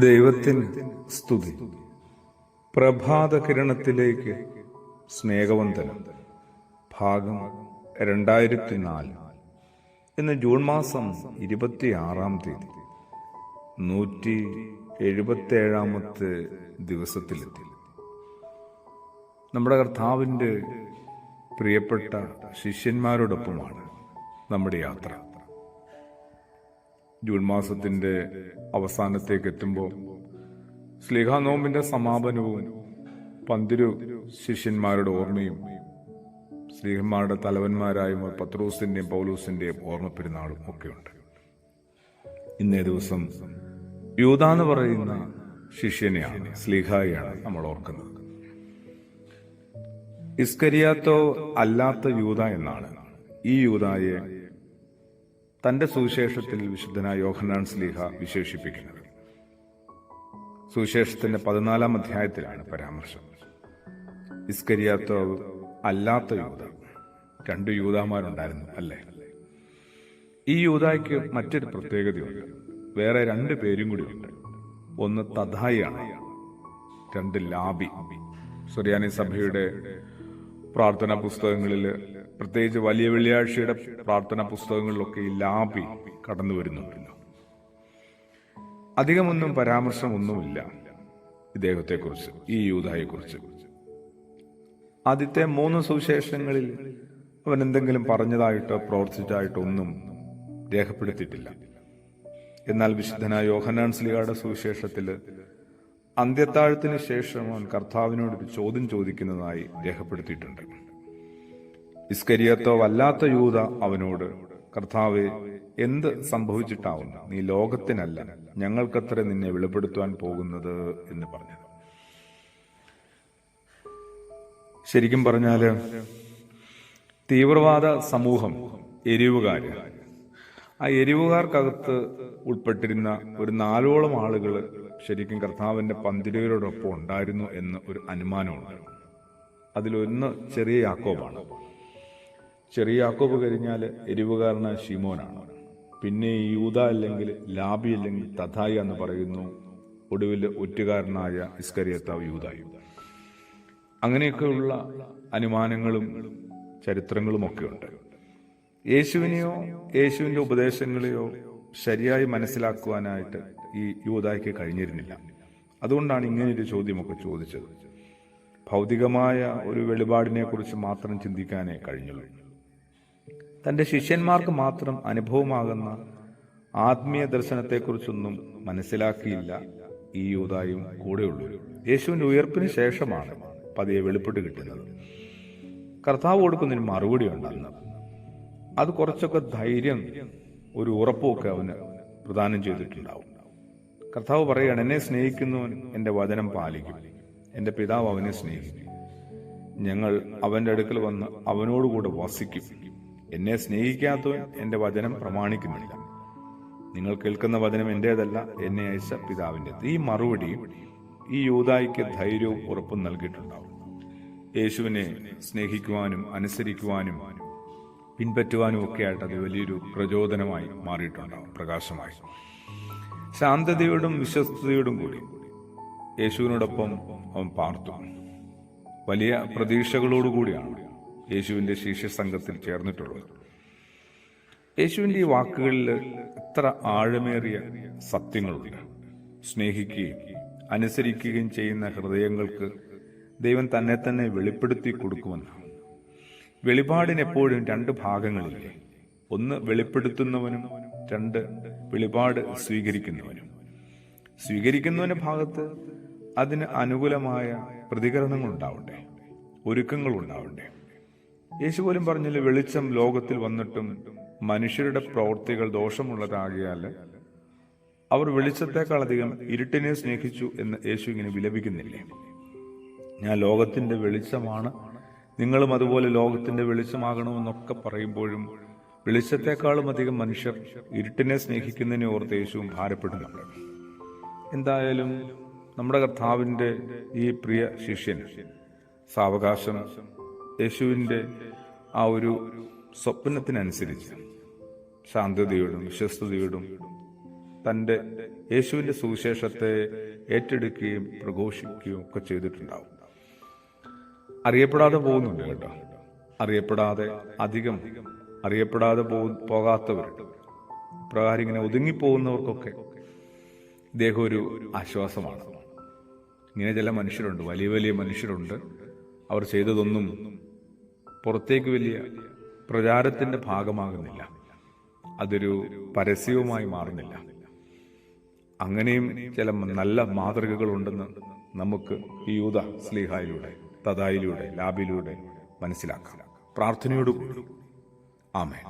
ദൈവത്തിന് സ്തുതി. പ്രഭാത കിരണത്തിലേക്ക് സ്നേഹവന്ദനം. ഭാഗം 2004. ഇന്ന് ജൂൺ മാസം 26 177 ദിവസത്തിലെത്തി. നമ്മുടെ കർത്താവിൻ്റെ പ്രിയപ്പെട്ട ശിഷ്യന്മാരോടൊപ്പമാണ് നമ്മുടെ യാത്ര. ജൂൺ മാസത്തിൻ്റെ അവസാനത്തേക്ക് എത്തുമ്പോൾ ശ്ലീഹാ നോമ്പിന്റെ സമാപനവും പന്തിരു ശിഷ്യന്മാരുടെ ഓർമ്മയും ശ്ലീഹന്മാരുടെ തലവന്മാരായ പത്രോസിന്റെയും പൗലോസിന്റെയും ഓർമ്മ പെരുന്നാളും ഒക്കെയുണ്ട്. ഇന്നേ ദിവസം യൂദാ എന്ന് പറയുന്ന ശിഷ്യനെയാണ്, ശ്ലീഹായെയാണ് നമ്മൾ ഓർക്കുന്നത്. ഇസ്കരിയാത്തോ അല്ലാത്ത യൂദ എന്നാണ് ഈ യൂദായെ തന്റെ സുവിശേഷത്തിൽ വിശുദ്ധനായ യോഹന്നാൻ ശ്ലീഹ വിശേഷിപ്പിക്കുന്നത്. സുവിശേഷത്തിന്റെ 14 അധ്യായത്തിലാണ് പരാമർശം. ഇസ്കരിയാത്തോ അല്ലാത്ത യൂദ. 2 യൂദാമാരുണ്ടായിരുന്നു അല്ലേ? ഈ യൂദായ്ക്ക് മറ്റൊരു പ്രത്യേകതയുണ്ട്. വേറെ 2 പേരും കൂടിയുണ്ട്. ഒന്ന് തഥായിയാണ്, 2 ലാബി. സുറിയാനി സഭയുടെ പ്രാർത്ഥനാ പുസ്തകങ്ങളിൽ, പ്രത്യേകിച്ച് വലിയ വെള്ളിയാഴ്ചയുടെ പ്രാർത്ഥനാ പുസ്തകങ്ങളിലൊക്കെ ഈ ലാബി കടന്നു വരുന്നുണ്ടല്ലോ. അധികമൊന്നും പരാമർശമൊന്നുമില്ല ഇദ്ദേഹത്തെക്കുറിച്ച്, ഈ യൂദായെക്കുറിച്ച്. ആദ്യത്തെ 3 സുവിശേഷങ്ങളിൽ അവൻ എന്തെങ്കിലും പറഞ്ഞതായിട്ടോ പ്രവർത്തിച്ചായിട്ടോ ഒന്നും രേഖപ്പെടുത്തിയിട്ടില്ല. എന്നാൽ വിശുദ്ധനായ യോഹന്നാൻ ശ്ലീഹയുടെ സുവിശേഷത്തിൽ അന്ത്യത്താഴത്തിന് ശേഷം അവൻ കർത്താവിനോടൊരു ചോദ്യം ചോദിക്കുന്നതായി രേഖപ്പെടുത്തിയിട്ടുണ്ട്. ഇസ്കരിയാത്തോ അല്ലാത്ത യൂദ അവനോട്, കർത്താവേ, എന്ത് സംഭവിച്ചിട്ടാവുന്നു? നീ ലോകത്തിനല്ല, ഞങ്ങൾക്കത്ര നിന്നെ വെളിപ്പെടുത്തുവാൻ പോകുന്നത് എന്ന് പറഞ്ഞത്. ശരിക്കും പറഞ്ഞാല് തീവ്രവാദ സമൂഹം, എരിവുകാര്, ആ എരിവുകാർക്കകത്ത് ഉൾപ്പെട്ടിരുന്ന ഒരു 4ഓളം ആളുകൾ ശരിക്കും കർത്താവിന്റെ പന്തിരുവരോടൊപ്പം ഉണ്ടായിരുന്നു എന്ന് ഒരു അനുമാനമുണ്ട്. അതിലൊന്ന് ചെറിയ യാക്കോബാണ്. ചെറിയ യാക്കോബ് കഴിഞ്ഞാൽ എരിവുകാരനായ ശിമോനാണ്. പിന്നെ യൂദ അല്ലെങ്കിൽ ലാബി അല്ലെങ്കിൽ തഥായ എന്ന് പറയുന്നു. ഒടുവിൽ ഒറ്റുകാരനായ ഇസ്കരിയാത്താവ് യൂദായും. അങ്ങനെയൊക്കെയുള്ള അനുമാനങ്ങളും ചരിത്രങ്ങളും ഒക്കെ ഉണ്ട്. യേശുവിനെയോ യേശുവിന്റെ ഉപദേശങ്ങളെയോ ശരിയായി മനസ്സിലാക്കുവാനായിട്ട് ഈ യൂദായ്ക്ക് കഴിഞ്ഞിരുന്നില്ല. അതുകൊണ്ടാണ് ഇങ്ങനെയൊരു ചോദ്യമൊക്കെ ചോദിച്ചത്. ഭൗതികമായ ഒരു വെളിപാടിനെ കുറിച്ച് മാത്രം ചിന്തിക്കാനേ കഴിഞ്ഞുള്ളൂ. തന്റെ ശിഷ്യന്മാർക്ക് മാത്രം അനുഭവമാകുന്ന ആത്മീയ ദർശനത്തെക്കുറിച്ചൊന്നും മനസ്സിലാക്കിയില്ല ഈ യൂദായും കൂടെയുള്ളൂ. യേശുവിന്റെ ഉയർപ്പിന് ശേഷമാണ് പതിയെ വെളിപ്പെട്ട് കിട്ടുന്നത്. കർത്താവ് കൊടുക്കുന്നതിന് മറുപടി ഉണ്ടെന്ന്. അത് കുറച്ചൊക്കെ ധൈര്യം, ഒരു ഉറപ്പുമൊക്കെ അവന് പ്രദാനം ചെയ്തിട്ടുണ്ടാവും. കർത്താവ് പറയുകയാണ്, എന്നെ സ്നേഹിക്കുന്നവൻ എന്റെ വചനം പാലിക്കും, എന്റെ പിതാവ് അവനെ സ്നേഹിക്കും, ഞങ്ങൾ അവന്റെ അടുക്കൽ വന്ന് അവനോടുകൂടെ വസിക്കും. എന്നെ സ്നേഹിക്കാത്തവൻ എന്റെ വചനം പ്രമാണിക്കുന്നില്ല. നിങ്ങൾ കേൾക്കുന്ന വചനം എന്റേതല്ല, എന്നെ അയച്ച പിതാവിൻ്റെ. ഈ മറുപടി ഈ യൂദായ്ക്ക് ധൈര്യവും ഉറപ്പും നൽകിയിട്ടുണ്ടാവും. യേശുവിനെ സ്നേഹിക്കുവാനും അനുസരിക്കുവാനും പിൻപറ്റുവാനും ഒക്കെ ആയിട്ട് അത് വലിയൊരു പ്രചോദനമായി മാറിയിട്ടുണ്ടാവും, പ്രകാശമായി. ശാന്തതയോടും വിശ്വസ്തയോടും കൂടി യേശുവിനോടൊപ്പം അവൻ പാർത്തു. വലിയ പ്രതീക്ഷകളോടുകൂടിയാണ് യേശുവിന്റെ ശിഷ്യ സംഘത്തിൽ ചേർന്നിട്ടുള്ളത്. യേശുവിന്റെ ഈ വാക്കുകളിൽ എത്ര ആഴമേറിയ സത്യങ്ങളുണ്ട്. സ്നേഹിക്കുകയും അനുസരിക്കുകയും ചെയ്യുന്ന ഹൃദയങ്ങൾക്ക് ദൈവം തന്നെ തന്നെ വെളിപ്പെടുത്തി കൊടുക്കുമെന്നാണ്. വെളിപാടിന് എപ്പോഴും 2 ഭാഗങ്ങളില്ലേ? ഒന്ന് വെളിപ്പെടുത്തുന്നവനും, 2 വെളിപാട് സ്വീകരിക്കുന്നവനും. സ്വീകരിക്കുന്നവന്റെ ഭാഗത്ത് അതിന് അനുകൂലമായ പ്രതികരണങ്ങൾ ഉണ്ടാവട്ടെ, ഒരുക്കങ്ങൾ ഉണ്ടാവട്ടെ. യേശു പോലും പറഞ്ഞില്ല, വെളിച്ചം ലോകത്തിൽ വന്നിട്ടും മനുഷ്യരുടെ പ്രവൃത്തികൾ ദോഷമുള്ളതാകിയാൽ അവർ വെളിച്ചത്തെക്കാളധികം ഇരുട്ടിനെ സ്നേഹിച്ചു എന്ന് യേശു ഇങ്ങനെ വിലപിക്കുന്നില്ലേ? ഞാൻ ലോകത്തിന്റെ വെളിച്ചമാണ്, നിങ്ങളും അതുപോലെ ലോകത്തിന്റെ വെളിച്ചമാകണമെന്നൊക്കെ പറയുമ്പോഴും വെളിച്ചത്തെക്കാളും അധികം മനുഷ്യർ ഇരുട്ടിനെ സ്നേഹിക്കുന്നതിനെ ഓർത്ത് യേശുവും ഭാരപ്പെടുന്നുണ്ട്. എന്തായാലും നമ്മുടെ കർത്താവിന്റെ ഈ പ്രിയ ശിഷ്യൻ സാവകാശം യേശുവിന്റെ ആ ഒരു സ്വപ്നത്തിനനുസരിച്ച് ശാന്തതയോടും വിശ്വസ്തയോടും തൻ്റെ യേശുവിൻ്റെ സുവിശേഷത്തെ ഏറ്റെടുക്കുകയും പ്രഘോഷിക്കുകയും ഒക്കെ ചെയ്തിട്ടുണ്ടാവും. അറിയപ്പെടാതെ പോകുന്നുണ്ട് കേട്ടോ. അറിയപ്പെടാതെ അധികം അറിയപ്പെടാതെ പോകാത്തവരുണ്ട്. ഇപ്രകാരം ഇങ്ങനെ ഒതുങ്ങിപ്പോകുന്നവർക്കൊക്കെ ഇദ്ദേഹം ഒരു ആശ്വാസമാണ്. ഇങ്ങനെ ചില മനുഷ്യരുണ്ട്, വലിയ വലിയ മനുഷ്യരുണ്ട്. അവർ ചെയ്തതൊന്നും പുറത്തേക്ക് വലിയ പ്രചാരത്തിൻ്റെ ഭാഗമാകുന്നില്ല, അതൊരു പരസ്യവുമായി മാറുന്നില്ല. അങ്ങനെയും ചില നല്ല മാതൃകകളുണ്ടെന്ന് നമുക്ക് ഈ യൂദ സ്ലീഹായിലൂടെ, തദായിലൂടെ, ലാബിലൂടെ മനസ്സിലാക്കാം. പ്രാർത്ഥനയോടുകൂടി ആമേൻ.